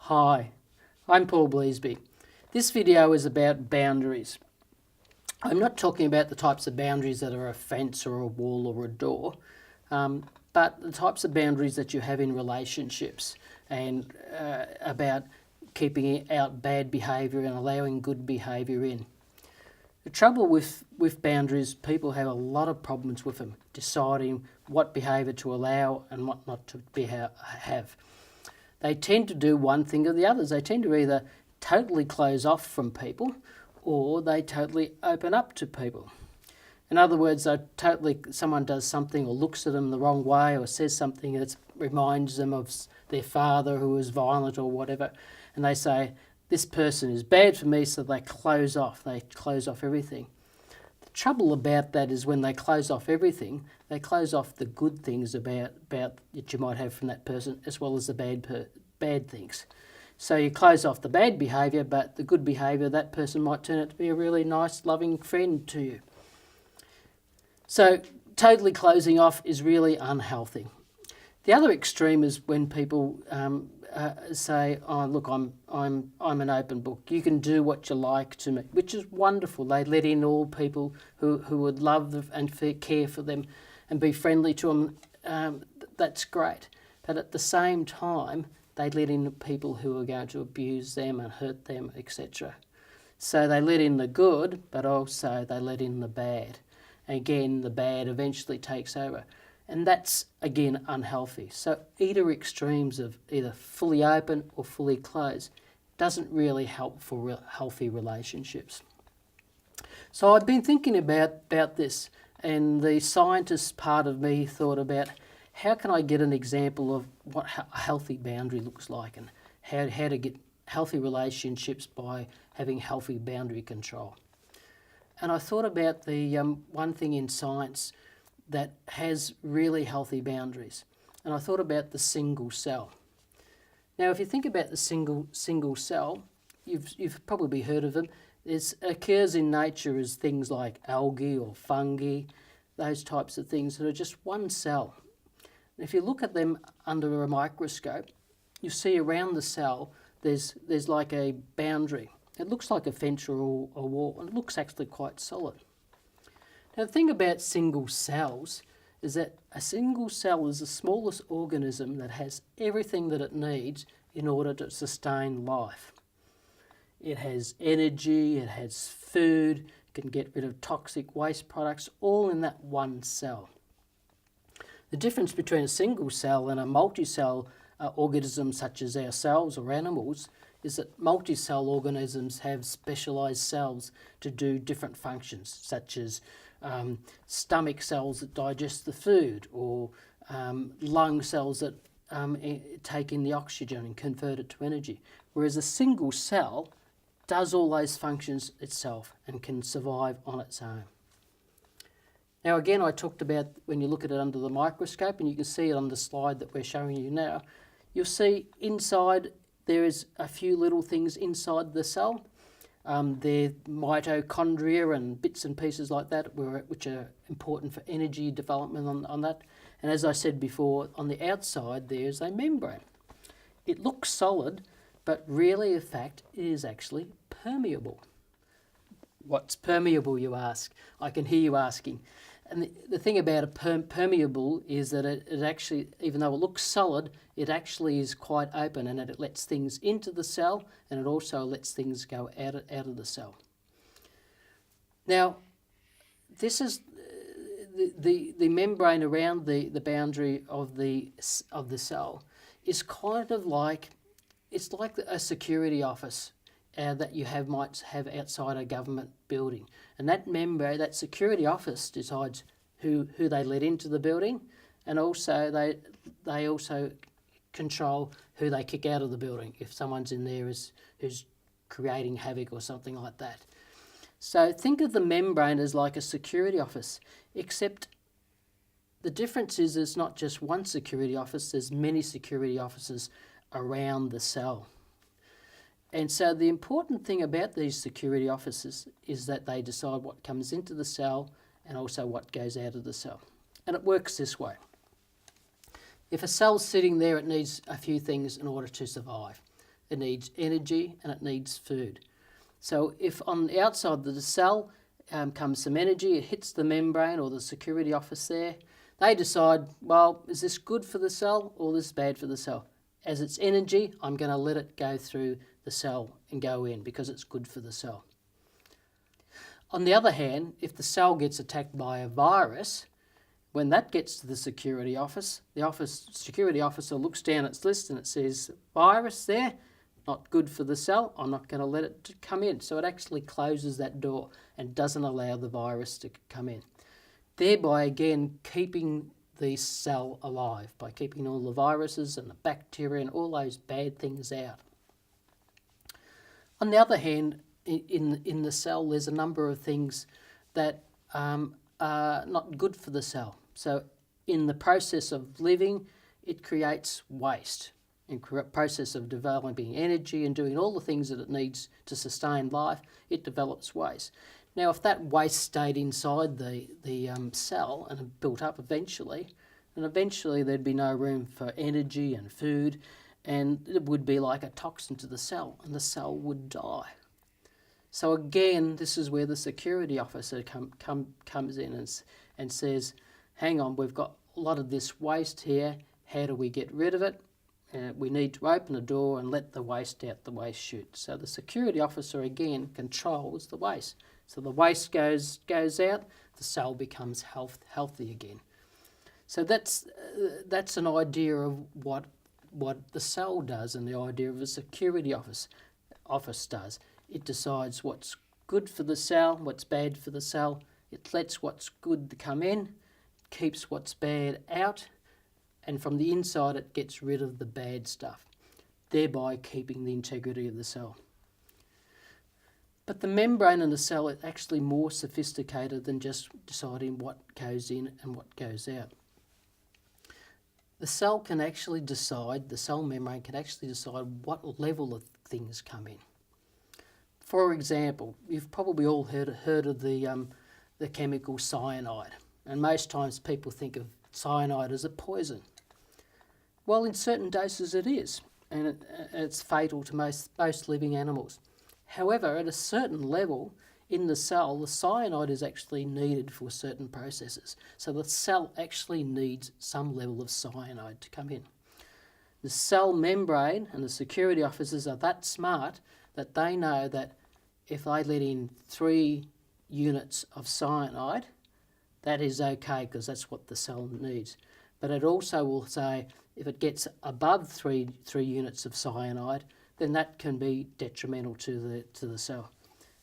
Hi, I'm Paul Bleazby. This video is about boundaries. I'm not talking about the types of boundaries that are a fence or a wall or a door, but the types of boundaries that you have in relationships and about keeping out bad behaviour and allowing good behaviour in. The trouble with boundaries, people have a lot of problems with them, deciding what behaviour to allow and what not to have. They tend to do one thing or the others. They tend to either totally close off from people or they totally open up to people. In other words, someone does something or looks at them the wrong way or says something that reminds them of their father who was violent or whatever, and they say, this person is bad for me, so they close off everything. The trouble about that is when they close off everything, they close off the good things about that you might have from that person as well as the bad things. So you close off the bad behaviour, but the good behaviour, that person might turn out to be a really nice, loving friend to you. So totally closing off is really unhealthy. The other extreme is when people say, "Oh, look, I'm an open book. You can do what you like to me," which is wonderful. They let in all people who would love and care for them and be friendly to them. That's great. But at the same time, they let in people who are going to abuse them and hurt them, etc. So they let in the good, but also they let in the bad. Again, the bad eventually takes over. And that's, again, unhealthy. So either extremes of either fully open or fully closed doesn't really help for healthy relationships. So I've been thinking about this, and the scientist part of me thought about how can I get an example of what a healthy boundary looks like and how to get healthy relationships by having healthy boundary control. And I thought about the one thing in science that has really healthy boundaries. And I thought about the single cell. Now, if you think about the single cell, you've probably heard of them. It occurs in nature as things like algae or fungi, those types of things that are just one cell. And if you look at them under a microscope, you see around the cell there's like a boundary. It looks like a fence or a wall, and it looks actually quite solid. Now, the thing about single cells is that a single cell is the smallest organism that has everything that it needs in order to sustain life. It has energy, it has food, it can get rid of toxic waste products, all in that one cell. The difference between a single cell and a multi-cell organism such as ourselves or animals is that multi-cell organisms have specialised cells to do different functions, such as stomach cells that digest the food, or lung cells that take in the oxygen and convert it to energy. Whereas a single cell does all those functions itself and can survive on its own. Now again, I talked about when you look at it under the microscope, and you can see it on the slide that we're showing you now, you'll see inside there is a few little things inside the cell. They're mitochondria and bits and pieces like that, which are important for energy development on that. And as I said before, on the outside there's a membrane. It looks solid, but really, in fact, it is actually permeable. What's permeable, you ask? I can hear you asking. And the thing about a permeable is that it actually, even though it looks solid, it actually is quite open, and it lets things into the cell, and it also lets things go out of the cell. Now, this is the membrane around the boundary of the cell is kind of like, it's like a security office that you might have outside a government building. And that membrane, that security office decides who they let into the building, and also they also control who they kick out of the building if someone's in there who's creating havoc or something like that. So think of the membrane as like a security office, except the difference is it's not just one security office, there's many security offices around the cell. And so the important thing about these security officers is that they decide what comes into the cell and also what goes out of the cell. And it works this way. If a cell's sitting there, it needs a few things in order to survive. it needs energy, and it needs food. So if on the outside of the cell comes some energy, it hits the membrane or the security office there, they decide, well, is this good for the cell or this bad for the cell? As it's energy, I'm going to let it go through the cell and go in because it's good for the cell. On the other hand, if the cell gets attacked by a virus, when that gets to the security office, the security officer looks down its list and it says, virus there, not good for the cell, I'm not going to let it come in. So it actually closes that door and doesn't allow the virus to come in. Thereby, again, keeping the cell alive by keeping all the viruses and the bacteria and all those bad things out. On the other hand, in the cell, there's a number of things that are not good for the cell. So in the process of living, it creates waste. In the process of developing energy and doing all the things that it needs to sustain life, it develops waste. Now, if that waste stayed inside the cell and built up eventually, then eventually there'd be no room for energy and food, and it would be like a toxin to the cell, and the cell would die. So again, this is where the security officer comes in and says, hang on, we've got a lot of this waste here, how do we get rid of it? We need to open a door and let the waste out the waste chute. So the security officer again controls the waste. So the waste goes out, the cell becomes healthy again. So that's an idea of what the cell does and the idea of a security office does. It decides what's good for the cell, what's bad for the cell. It lets what's good come in, keeps what's bad out, and from the inside it gets rid of the bad stuff, thereby keeping the integrity of the cell. But the membrane in the cell is actually more sophisticated than just deciding what goes in and what goes out. The cell membrane can actually decide what level of things come in. For example, you've probably all heard of the chemical cyanide, and most times people think of cyanide as a poison. Well, in certain doses it is, and it's fatal to most living animals. However, at a certain level in the cell, the cyanide is actually needed for certain processes. So the cell actually needs some level of cyanide to come in. The cell membrane and the security officers are that smart that they know that if they let in 3 units of cyanide, that is okay because that's what the cell needs. But it also will say if it gets above 3 units of cyanide, then that can be detrimental to the cell.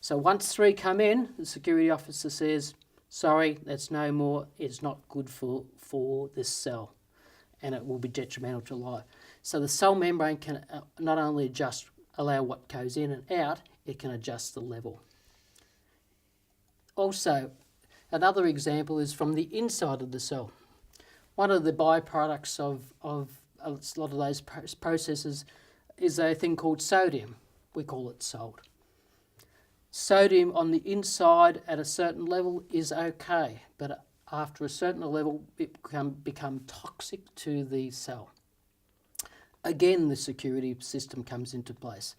So once 3 come in, the security officer says, sorry, that's no more, it's not good for this cell, and it will be detrimental to life. So the cell membrane can not only allow what goes in and out, it can adjust the level. Also, another example is from the inside of the cell. One of the byproducts of a lot of those processes is a thing called sodium. We call it salt. Sodium on the inside at a certain level is okay, but after a certain level it can become toxic to the cell. Again, the security system comes into place.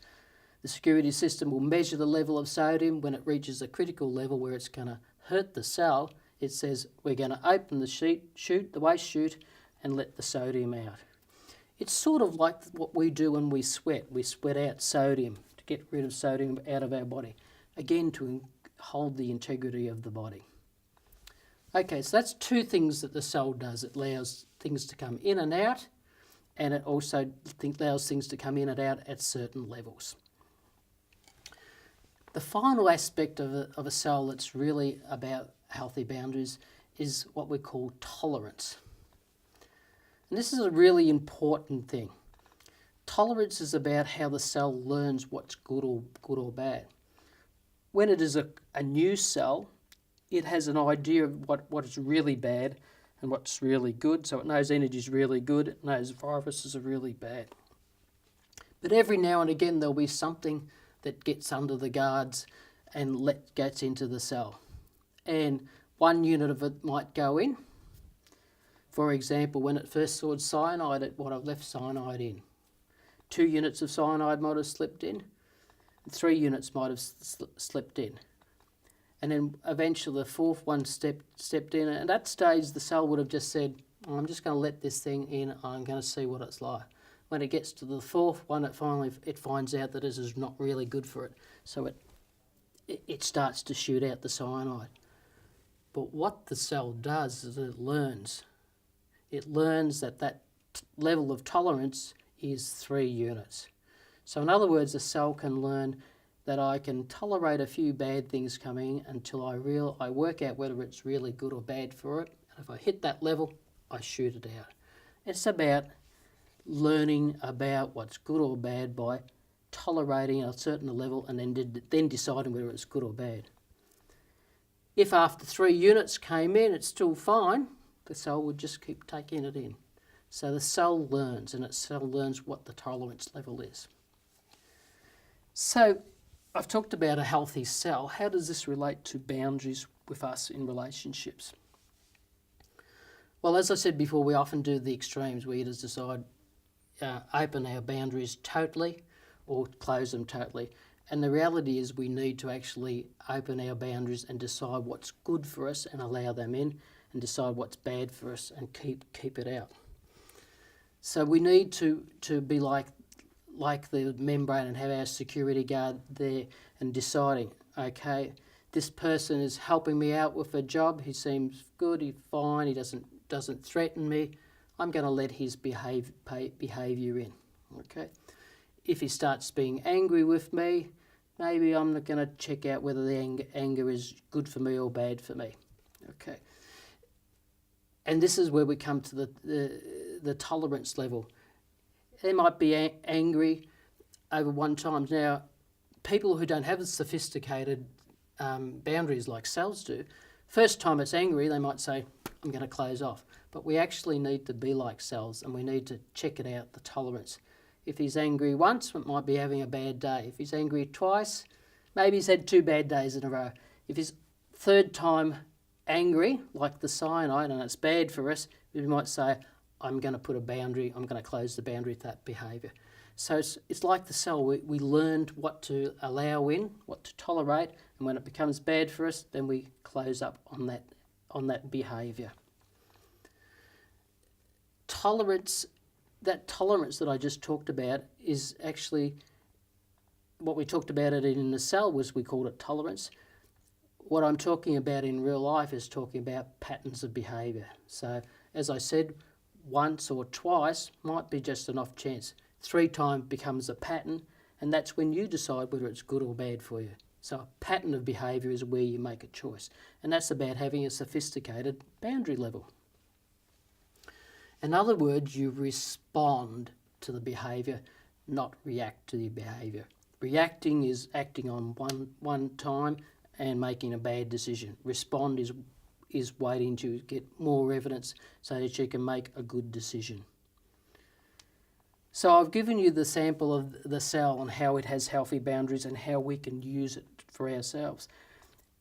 The security system will measure the level of sodium. When it reaches a critical level where it's going to hurt the cell, it says we're going to open the waste chute and let the sodium out. It's sort of like what we do when we sweat. We sweat out sodium to get rid of sodium out of our body. Again, to hold the integrity of the body. Okay, so that's 2 things that the cell does. It allows things to come in and out, and it also allows things to come in and out at certain levels. The final aspect of a cell that's really about healthy boundaries is what we call tolerance. And this is a really important thing. Tolerance is about how the cell learns what's good or bad. When it is a new cell, it has an idea of what is really bad and what's really good. So it knows energy is really good, it knows viruses are really bad. But every now and again there'll be something that gets under the guards and gets into the cell. And 1 unit of it might go in. For example, when it first saw cyanide, it would have left cyanide in. 2 units of cyanide might have slipped in, 3 units might have slipped in. And then eventually the fourth one stepped in, and at that stage the cell would have just said, oh, I'm just going to let this thing in, I'm going to see what it's like. When it gets to the fourth one, it finds out that this is not really good for it, so it starts to shoot out the cyanide. But what the cell does is it learns. It learns that level of tolerance is 3 units. So in other words, the cell can learn that I can tolerate a few bad things coming until I work out whether it's really good or bad for it. And if I hit that level, I shoot it out. It's about learning about what's good or bad by tolerating a certain level and then deciding whether it's good or bad. If after 3 units came in, it's still fine, the cell would just keep taking it in. So the cell learns, and the cell learns what the tolerance level is. So I've talked about a healthy cell. How does this relate to boundaries with us in relationships? Well, as I said before, we often do the extremes. We either decide open our boundaries totally or close them totally. And the reality is we need to actually open our boundaries and decide what's good for us and allow them in, and decide what's bad for us and keep it out. So we need to be like the membrane and have our security guard there and deciding, okay, this person is helping me out with a job, he seems good, he's fine, he doesn't threaten me, I'm going to let his behaviour in. Okay. If he starts being angry with me, maybe I'm not going to check out whether the anger is good for me or bad for me. Okay. And this is where we come to the tolerance level. They might be angry over one time. Now, people who don't have sophisticated boundaries like cells do, first time it's angry, they might say, I'm going to close off. But we actually need to be like cells, and we need to check it out, the tolerance. If he's angry once, it might be having a bad day. If he's angry twice, maybe he's had 2 bad days in a row. If he's third time angry, like the cyanide, and it's bad for us, we might say, I'm going to put a boundary, I'm going to close the boundary with that behaviour. So it's like the cell. We learned what to allow in, what to tolerate, and when it becomes bad for us, then we close up on that behaviour. That tolerance that I just talked about is actually what we talked about it in the cell was we called it tolerance. What I'm talking about in real life is talking about patterns of behaviour. So as I said, once or twice might be just an off chance. 3 times becomes a pattern, and that's when you decide whether it's good or bad for you. So a pattern of behaviour is where you make a choice, and that's about having a sophisticated boundary level. In other words, you respond to the behaviour, not react to the behaviour. Reacting is acting on one time and making a bad decision. Respond is waiting to get more evidence so that you can make a good decision. So I've given you the sample of the cell and how it has healthy boundaries and how we can use it for ourselves.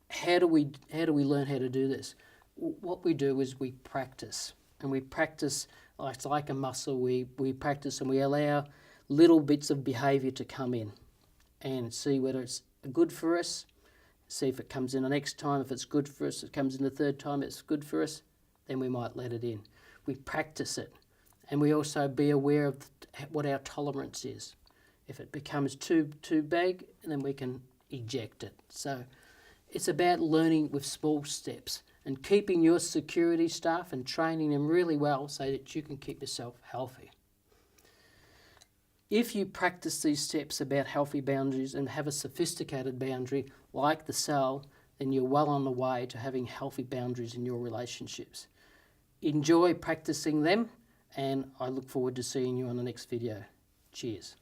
How do we learn how to do this? What we do is we practice. And we practice, it's like a muscle, we practice and we allow little bits of behaviour to come in and see whether it's good for us, see if it comes in the next time. If it's good for us, it comes in the third time, it's good for us, then we might let it in. We practice it, and we also be aware of what our tolerance is. If it becomes too big, then we can eject it. So it's about learning with small steps and keeping your security staff and training them really well so that you can keep yourself healthy. If you practice these steps about healthy boundaries and have a sophisticated boundary like the cell, then you're well on the way to having healthy boundaries in your relationships. Enjoy practicing them, and I look forward to seeing you on the next video. Cheers.